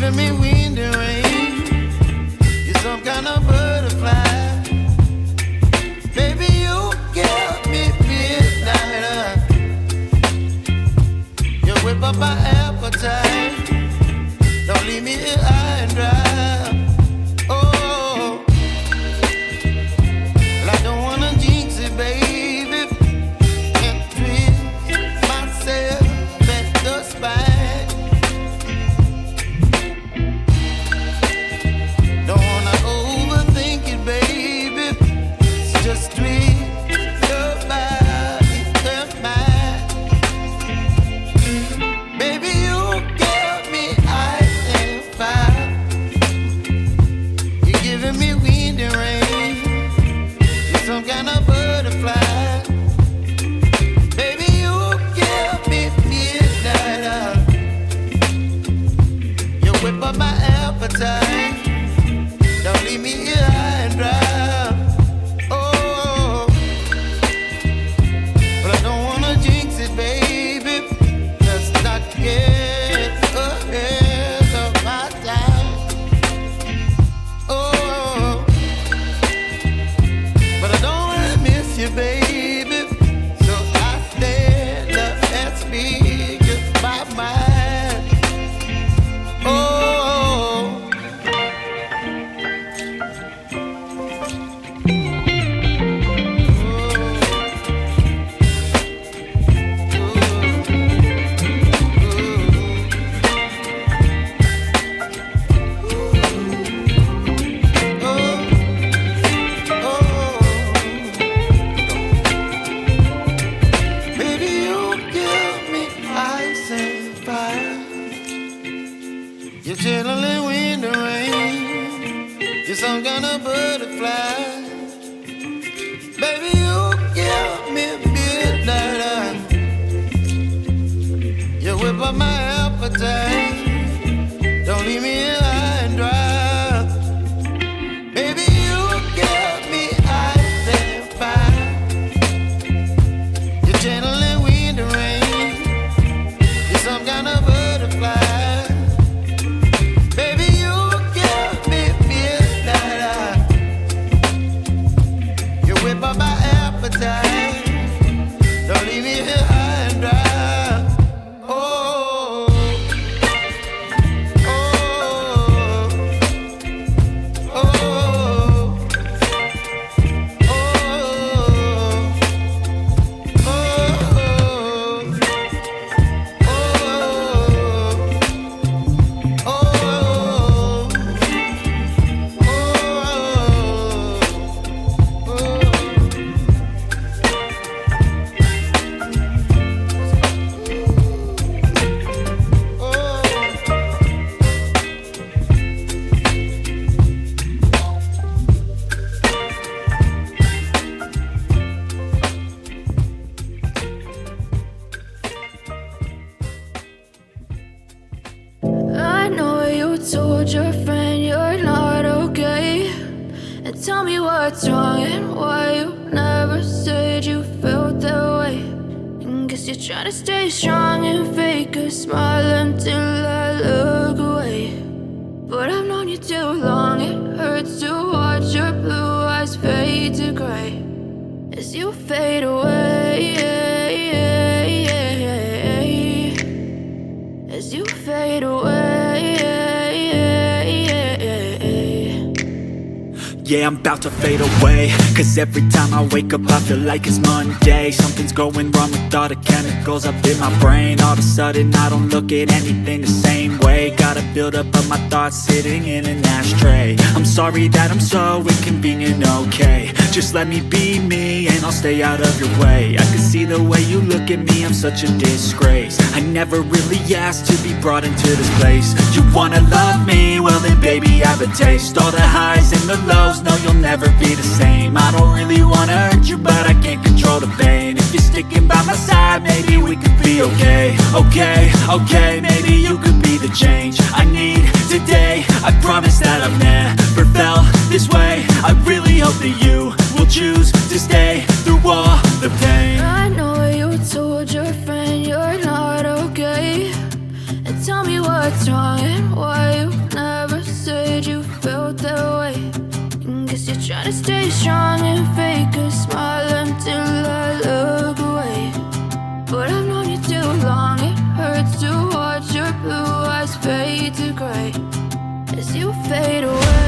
giving me wind and rain. You're some kind of butterfly. Baby, you give me midnight. You whip up my appetite. Don't leave me here high and dry. Oh, well, I don't wanna jinx it, baby, and twist myself at the spine. Don't wanna overthink it, baby. It's just twist your body and mine. Baby, you give me ice and fire. You're giving me wind and rain. You're some kind of butterfly. Baby, you give me midnight. You whip up my appetite. Don't leave me here high and dry. Oh, but I don't wanna jinx it, baby. Let's not get ahead of my time. Oh, but I don't wanna miss you, baby. So I stand up and speak my mind. Oh. Baby, you give me ice and fire. You're chilling wind and rain. You're some kind of butterfly. Baby, you give me midnight. You whip up my appetite. Don't leave me here high and dry. Baby, you give me ice and fire. You're channeling wind and rain. You're some kind of butterfly. Baby, you give me midnight. You whip up my appetite. Don't leave me here high and dry. Oh, oh, oh, oh, I know you told your friend you're not okay. And tell me what's wrong and why you never said you felt that way. And guess you're trying to stay strong and fake a smile until I look away. But I've known you too long, it hurts to watch your blue eyes fade to gray as you fade away. As you fade away. Yeah, I'm about to fade away, cause every time I wake up I feel like it's Monday. Something's going wrong with all the chemicals up in my brain. All of a sudden I don't look at anything the same way. Gotta build up of my thoughts sitting in an ashtray. I'm sorry that I'm so inconvenient, okay. Just let me be me and I'll stay out of your way. I can see the way you look at me, I'm such a disgrace. I never really asked to be brought into this place. You wanna love me? Well then baby I have a taste. All the highs and the lows, no you'll never be the same. I don't really wanna hurt you but I can't control the pain. If you're sticking by my side, maybe we could be okay. Okay, maybe you could be the change I need today. I promise that I've never felt this way. I really hope that you will choose to stay through all the pain. I know you told your friend you're not okay. And tell me what's wrong and why you said you felt that way. Guess you're trying to stay strong and fake a smile until I look away. But I've known you too long, it hurts to watch your blue eyes fade to gray as you fade away.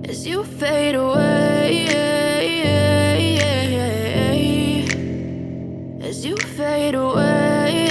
As you fade away. As you fade away.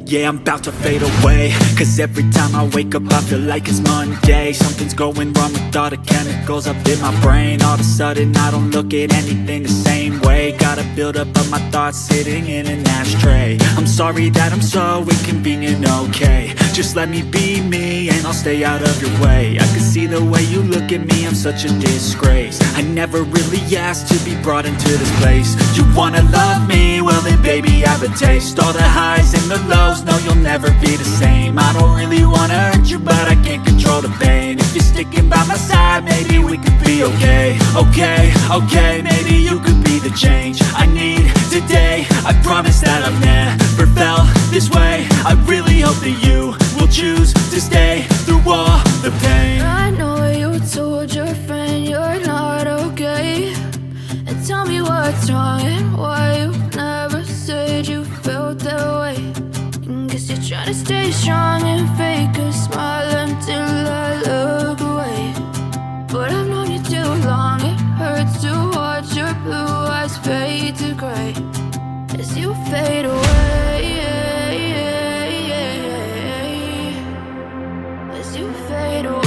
Yeah, I'm about to fade away, cause every time I wake up I feel like it's Monday. Something's going wrong with all the chemicals up in my brain. All of a sudden I don't look at anything the same way. Gotta build up of my thoughts sitting in an ashtray. I'm sorry that I'm so inconvenient, okay. Just let me be me and I'll stay out of your way. I can see the way you look at me, I'm such a disgrace. I never really asked to be brought into this place. You wanna love me? Well then baby I have a taste. All the highs and the lows, no you'll never be the same. I don't really wanna hurt you but I can't control the pain. If you're sticking by my side maybe we could be okay. Okay, maybe you could be the change I need today. I promise that I've never felt this way. I really hope that you will choose to stay through all the pain. I know you told your friend you're not okay, and tell me what's wrong and why you never said you felt that way. Guess you're trying to stay strong and fake a smile until I look away. But I've known you too long, it hurts to watch your blue eyes fade to gray as you fade away. As you fade away.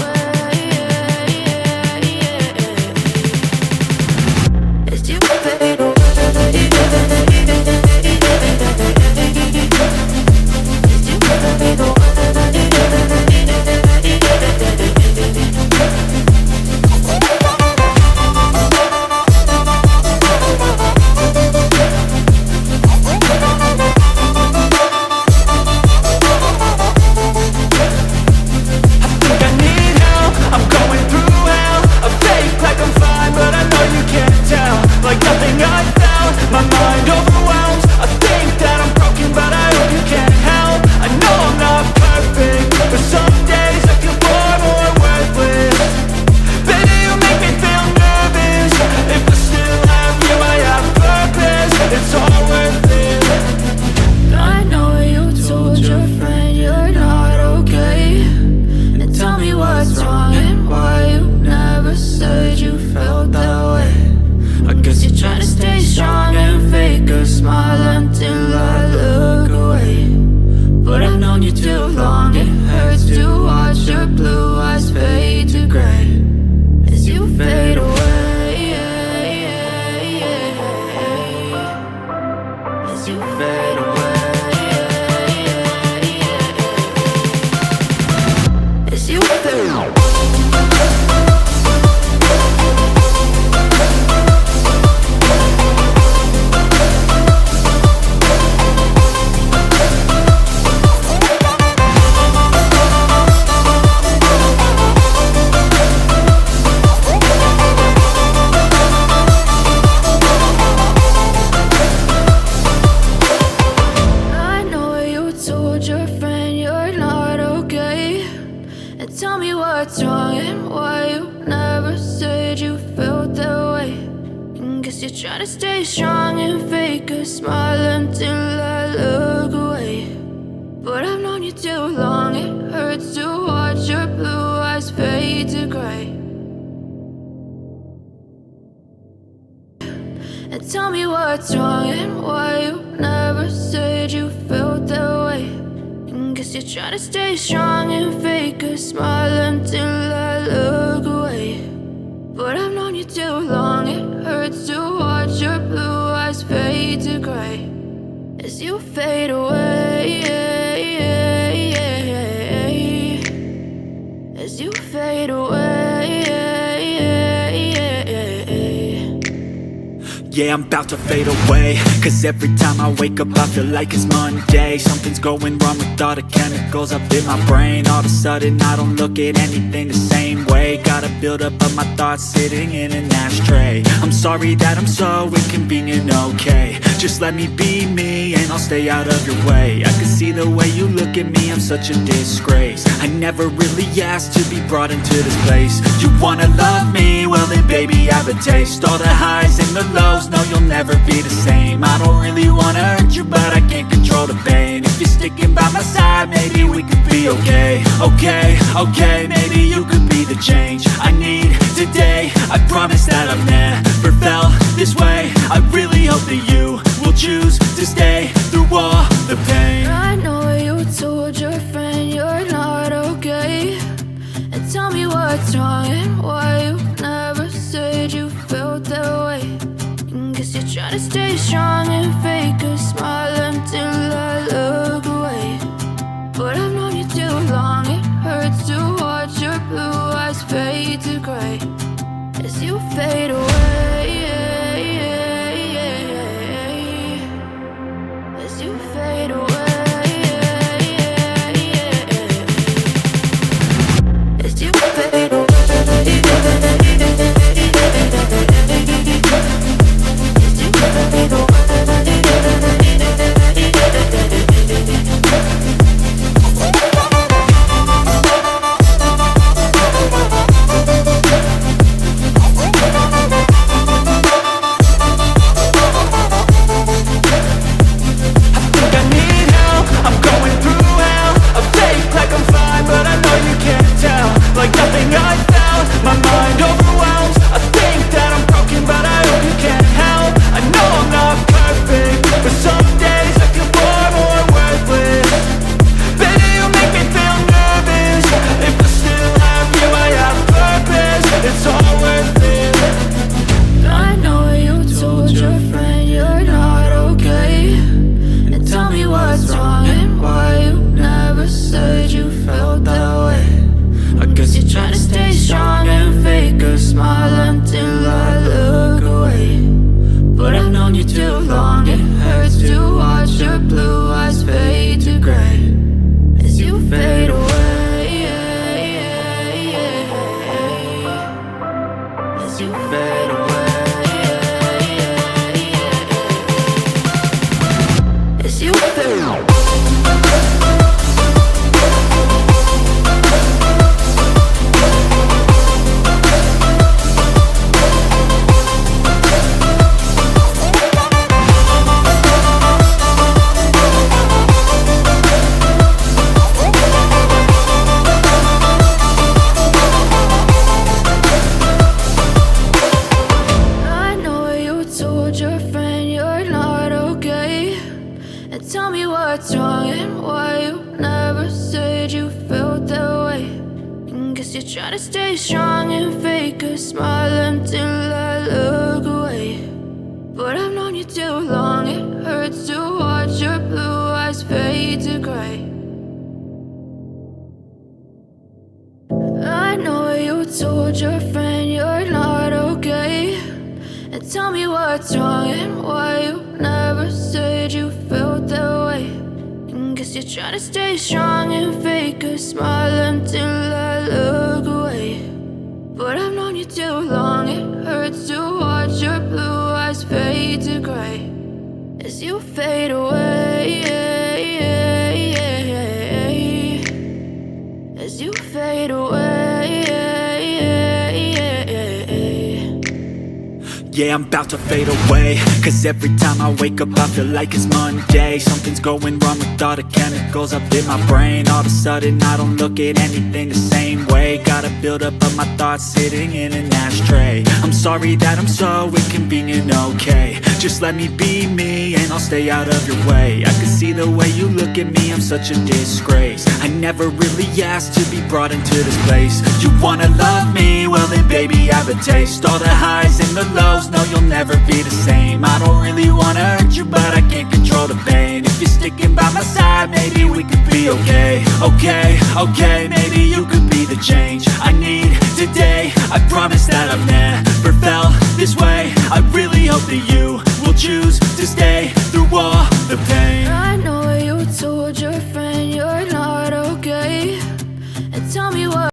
As you fade away. As you fade away. fade away, as you fade away. Tell me what's wrong and why you never said you felt that way. And guess you're trying to stay strong and fake a smile until I look away. But I've known you too long, it hurts to watch your blue eyes fade to gray. And tell me what's wrong and why you never said you felt that way. Guess you're trying to stay strong and fake a smile until I look away. But I've known you too long, it hurts to watch your blue eyes fade to gray as you fade away, as you fade away. Yeah, I'm about to fade away, cause every time I wake up I feel like it's Monday. Something's going wrong with all the chemicals up in my brain. All of a sudden I don't look at anything the same way. Gotta build up of my thoughts sitting in an ashtray. I'm sorry that I'm so inconvenient, okay. Just let me be me and I'll stay out of your way. I can see the way you look at me, I'm such a disgrace. I never really asked to be brought into this place. You wanna love me? Well then baby have a taste. All the highs and the lows, no, you'll never be the same. I don't really wanna hurt you, but I can't control the pain. If you're sticking by my side, maybe we could be okay. Okay, maybe you could be the change I need today. I promise that I've never felt this way. I really hope that you will choose to stay through all the pain. I know you told your friend you're not okay. And tell me what's wrong and why you never said you felt that way. Guess you're trying to stay strong and fake a smile until I look away. But I've known you too long, it hurts to watch your blue eyes fade to gray as you fade away, as you fade away, as you fade away. Try to stay strong and fake a smile until I look away. But I've known you too long, it hurts to watch your told your friend you're not okay? And tell me what's wrong and why you never said you felt that way. And guess you're trying to stay strong and fake a smile until I look away. But I've known you too long, it hurts to watch your blue eyes fade to gray as you fade away, as you fade away. Yeah, I'm about to fade away, cause every time I wake up I feel like it's Monday. Something's going wrong with all the chemicals up in my brain. All of a sudden I don't look at anything the same way. Gotta build up of my thoughts sitting in an ashtray. I'm sorry that I'm so inconvenient, okay? Just let me be me and I'll stay out of your way. I can see the way you look at me, I'm such a disgrace. I never really asked to be brought into this place. You wanna love me? Well then baby have a taste. All the highs and the lows, no, you'll never be the same. I don't really wanna hurt you, but I can't control the pain. If you're sticking by my side, maybe we could be okay. Okay, maybe you could be the change I need today. I promise that I've never felt this way. I really hope that you will choose to stay through all the pain. I know you told your friend you're not okay, and tell me what